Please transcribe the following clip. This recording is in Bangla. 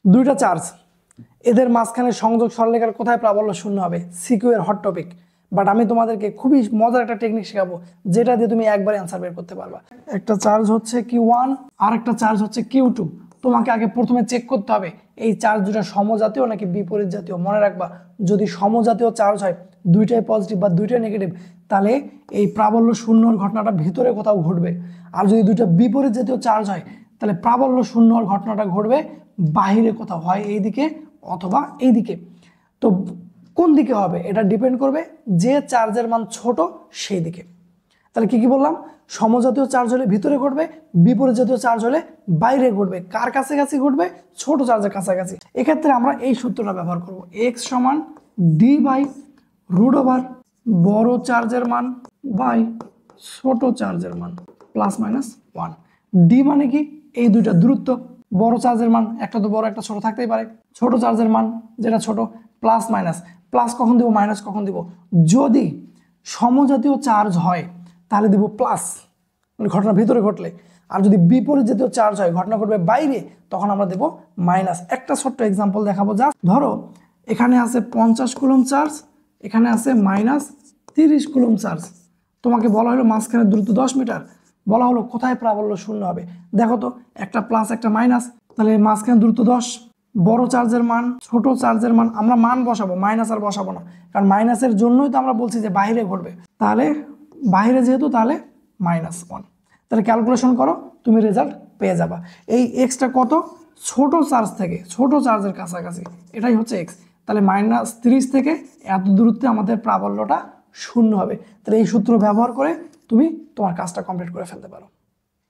দুইটা চার্জ, এদের মাঝখানে সংযোগ সরলরেখার কোথায় প্রাবল্য শূন্য হবে? সিকিউ এর হট টপিক। বাট আমি তোমাদেরকে খুবই মজার একটা টেকনিক শেখাবো যেটা দিয়ে তুমি একবার অ্যান্সার বের করতে পারবা। একটা চার্জ হচ্ছে Q1 আর একটা চার্জ হচ্ছে Q2। তোমাকে আগে প্রথমে চেক করতে হবে এই চার্জ দুটো সমজাতীয় নাকি বিপরীত জাতীয়। মনে রাখবা যদি সমজাতীয় চার্জ হয়, দুইটাই পজিটিভ বা দুইটাই নেগেটিভ, তাহলে এই প্রাবল্য শূন্যর ঘটনাটা ভিতরে কোথাও ঘটবে। আর যদি দুইটা বিপরীত জাতীয় চার্জ হয় তাহলে প্রাবল্য শূন্যর ঘটনাটা ঘটবে বাহিরে কোথাও, হয় এইদিকে অথবা এইদিকে। তো কোন দিকে হবে এটা ডিপেন্ড করবে যে চার্জের মান ছোট সেই দিকে। তাহলে কি বললাম? সমজাতীয় চার্জ হলে ভিতরে ঘটবে, বিপরীত জাতীয় চার্জ হলে বাইরে ঘটবে। কার কাছাকাছি ঘটবে? ছোট চার্জের কাছাকাছি। এক্ষেত্রে আমরা এই সূত্রটা ব্যবহার করব, x সমান d/√ওভার বড় চার্জের মান বাই ছোট চার্জের মান প্লাস মাইনাস 1। ডি মানে কি? এই দুইটা দূরত্ব। বড় চার্জের মান একটা তো বড় একটা ছোট থাকতেই পারে, ছোট চার্জের মান যেটা ছোট প্লাস মাইনাস। প্লাস কখন দিব, মাইনাস কখন দিব? যদি সমজাতীয় চার্জ হয় তাহলে দিব প্লাস, মানে ঘটনা ভিতরে ঘটলে। আর যদি বিপরীত জাতীয় চার্জ হয়, ঘটনা ঘটবে বাইরে, তখন আমরা দেব মাইনাস। একটা ছোট্ট এক্সাম্পল দেখাবো। যা ধরো এখানে আছে 50 কুলম চার্জ, এখানে আছে মাইনাস 30 কুলম চার্জ। তোমাকে বলা হলো মাঝখানে দূরত্ব 10 মিটার, বলা হলো কোথায় প্রাবল্য শূন্য হবে। দেখো তো, একটা প্লাস একটা মাইনাস, তাহলে মাঝখানে দূরত্ব 10। বড় চার্জের মান ছোট চার্জের মান আমরা মান বসাবো, মাইনাস আর বসাবো না, কারণ মাইনাসের জন্যই তো আমরা বলছি যে বাইরে ঘটবে। তাহলে বাইরে যেহেতু, তাহলে -1। তাহলে ক্যালকুলেশন করো, তুমি রেজাল্ট পেয়ে যাবা। এই এক্সটা কত? ছোট চার্জ থেকে ছোট চার্জের কাছাকাছি, এটাই হচ্ছে এক্স। তাহলে -30 থেকে এত দূরত্বে আমাদের প্রাবল্যটা শূন্য হবে। তাহলে এই সূত্র ব্যবহার করে তুমি তোমার কাজটা কমপ্লিট করে ফেলতে পারো।